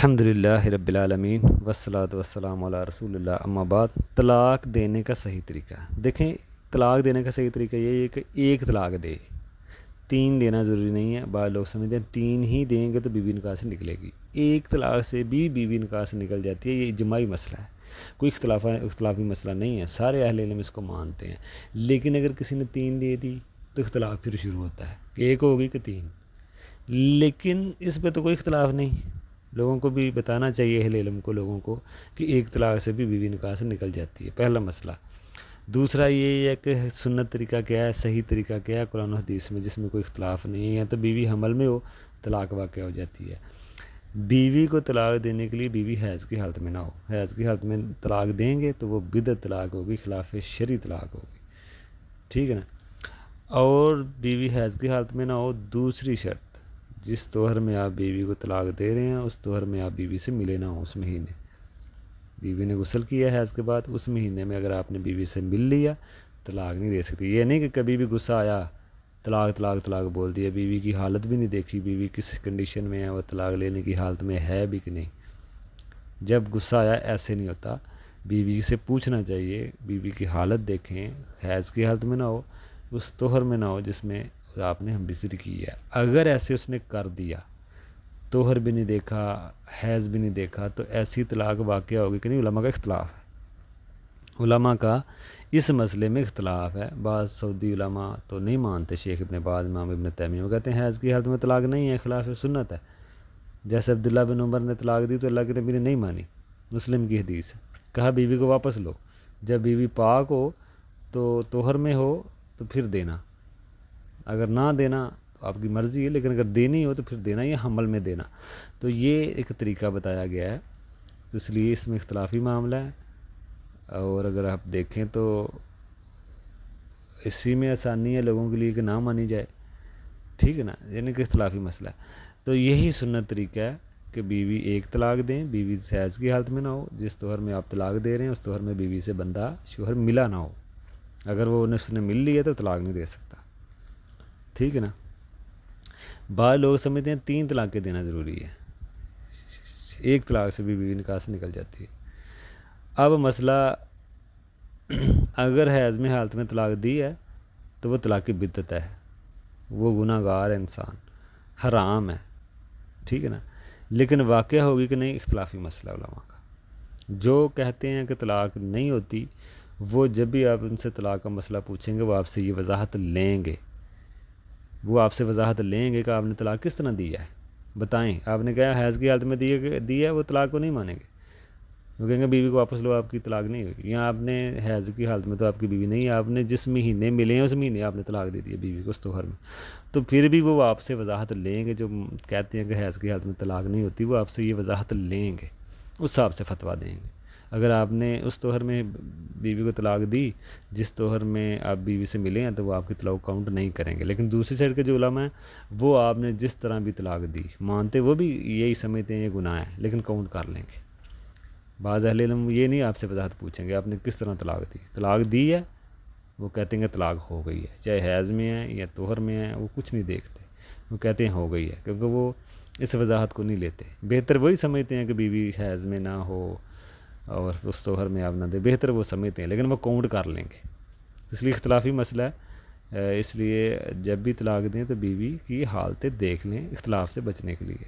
الحمدللہ رب العالمین والصلاۃ والسلام علی رسول اللہ اما بعد۔ طلاق دینے کا صحیح طریقہ دیکھیں۔ طلاق دینے کا صحیح طریقہ یہ ہے کہ ایک طلاق دے، تین دینا ضروری نہیں ہے۔ بعض لوگ سمجھتے ہیں تین ہی دیں گے تو بیوی نکاح سے نکلے گی۔ ایک طلاق سے بھی بیوی نکاح سے نکل جاتی ہے، یہ اجماعی مسئلہ ہے، کوئی اختلافی مسئلہ نہیں ہے، سارے اہل علم اس کو مانتے ہیں۔ لیکن اگر کسی نے تین دے دی تو اختلاف پھر شروع ہوتا ہے کہ ایک ہوگی کہ تین، لیکن اس پہ تو کوئی اختلاف نہیں۔ لوگوں کو بھی بتانا چاہیے، اہل علم کو، لوگوں کو، کہ ایک طلاق سے بھی بیوی نکاح سے نکل جاتی ہے، پہلا مسئلہ۔ دوسرا یہ ہے کہ سنت طریقہ کیا ہے، صحیح طریقہ کیا ہے قرآن و حدیث میں، جس میں کوئی اختلاف نہیں ہے۔ یا تو بیوی حمل میں ہو، طلاق واقع ہو جاتی ہے۔ بیوی کو طلاق دینے کے لیے بیوی حیض کی حالت میں نہ ہو، حیض کی حالت میں طلاق دیں گے تو وہ بدعت طلاق ہوگی، خلاف شرعی طلاق ہوگی، ٹھیک ہے نا۔ اور بیوی حیض کی حالت میں نہ ہو، دوسری شرط، جس طہر میں آپ بیوی کو طلاق دے رہے ہیں اس طہر میں آپ بیوی سے ملے نہ ہوں۔ اس مہینے بیوی نے غسل کیا ہے حیض کے بعد، اس مہینے میں اگر آپ نے بیوی سے مل لیا، طلاق نہیں دے سکتی۔ یہ نہیں کہ کبھی بھی غصہ آیا طلاق طلاق طلاق بول دیا، بیوی کی حالت بھی نہیں دیکھی، بیوی کس کنڈیشن میں ہے، وہ طلاق لینے کی حالت میں ہے بھی کہ نہیں۔ جب غصہ آیا ایسے نہیں ہوتا، بیوی سے پوچھنا چاہیے، بیوی کی حالت دیکھیں، حیض کی حالت میں نہ ہو، اس طہر میں نہ ہو جس میں آپ نے ہم بستری کی ہے۔ اگر ایسے اس نے کر دیا، طہر بھی نہیں دیکھا، حیض بھی نہیں دیکھا، تو ایسی طلاق واقع ہوگی کہ نہیں۔ علماء کا اختلاف ہے، علماء کا اس مسئلے میں اختلاف ہے۔ بعض سعودی علماء تو نہیں مانتے، شیخ ابن باز، امام ابن تیمیہ، وہ کہتے ہیں حیض کی حالت میں طلاق نہیں ہے، خلاف سنت ہے۔ جیسے عبداللہ بن عمر نے طلاق دی تو اللہ کے نبی نے نہیں مانی، مسلم کی حدیث ہے، کہا بیوی کو واپس لو، جب بیوی پاک ہو تو طہر میں ہو تو پھر دینا، اگر نہ دینا تو آپ کی مرضی ہے، لیکن اگر دینی ہو تو پھر دینا، یا حمل میں دینا۔ تو یہ ایک طریقہ بتایا گیا ہے، تو اس لیے اس میں اختلافی معاملہ ہے۔ اور اگر آپ دیکھیں تو اسی میں آسانی ہے لوگوں کے لیے کہ نہ مانی جائے، ٹھیک ہے نا، یعنی کہ اختلافی مسئلہ ہے۔ تو یہی سنت طریقہ ہے کہ بیوی ایک طلاق دیں، بیوی حیض کی حالت میں نہ ہو، جس طور میں آپ طلاق دے رہے ہیں اس طور میں بیوی سے بندہ شوہر ملا نہ ہو۔ اگر وہ اس نے مل لی ہے تو طلاق نہیں دے سکتا، ٹھیک ہے نا۔ بعض لوگ سمجھتے ہیں تین طلاقیں دینا ضروری ہے، ایک طلاق سے بھی بیوی نکاح سے نکل جاتی ہے۔ اب مسئلہ، اگر حیض میں حالت میں طلاق دی ہے تو وہ طلاق بدعت ہے، وہ گناہ گار ہے، انسان حرام ہے، ٹھیک ہے نا۔ لیکن واقع ہوگی کہ نہیں، اختلافی مسئلہ علماء کا۔ جو کہتے ہیں کہ طلاق نہیں ہوتی، وہ جب بھی آپ ان سے طلاق کا مسئلہ پوچھیں گے وہ آپ سے یہ وضاحت لیں گے، وہ آپ سے وضاحت لیں گے کہ آپ نے طلاق کس طرح دیا ہے، بتائیں۔ آپ نے کہا حیض کی حالت میں دی ہے، وہ طلاق کو نہیں مانیں گے، وہ کہیں گے بیوی کو واپس لو، آپ کی طلاق نہیں ہوئی۔ یا آپ نے حیض کی حالت میں تو آپ کی بیوی نہیں ہے، آپ نے جس مہینے ملے ہیں اس مہینے آپ نے طلاق دے دی ہے بیوی کو اس طہر میں، تو پھر بھی وہ آپ سے وضاحت لیں گے۔ جو کہتے ہیں کہ حیض کی حالت میں طلاق نہیں ہوتی، وہ آپ سے یہ وضاحت لیں گے، اس حساب سے فتویٰ دیں گے۔ اگر آپ نے اس طہر میں بیوی کو طلاق دی جس طہر میں آپ بیوی سے ملے ہیں تو وہ آپ کی طلاق کاؤنٹ نہیں کریں گے۔ لیکن دوسری سائڈ کے جو علماء ہیں وہ آپ نے جس طرح بھی طلاق دی مانتے، وہ بھی یہی سمجھتے ہیں یہ گناہ ہے، لیکن کاؤنٹ کر لیں گے۔ بعض اہل علم یہ نہیں آپ سے وضاحت پوچھیں گے آپ نے کس طرح طلاق دی ہے، وہ کہتے ہیں کہ طلاق ہو گئی ہے، چاہے حیض میں ہے یا طہر میں ہے، وہ کچھ نہیں دیکھتے، وہ کہتے ہیں ہو گئی ہے، کیونکہ وہ اس وضاحت کو نہیں لیتے۔ بہتر وہی سمجھتے ہیں کہ بیوی حیض میں نہ ہو اور اس طہر میں آپ نہ دے، بہتر وہ سمجھتے ہیں، لیکن وہ کاؤنٹ کر لیں گے۔ اس لیے اختلافی مسئلہ ہے، اس لیے جب بھی طلاق دیں تو بیوی کی حالتیں دیکھ لیں اختلاف سے بچنے کے لیے۔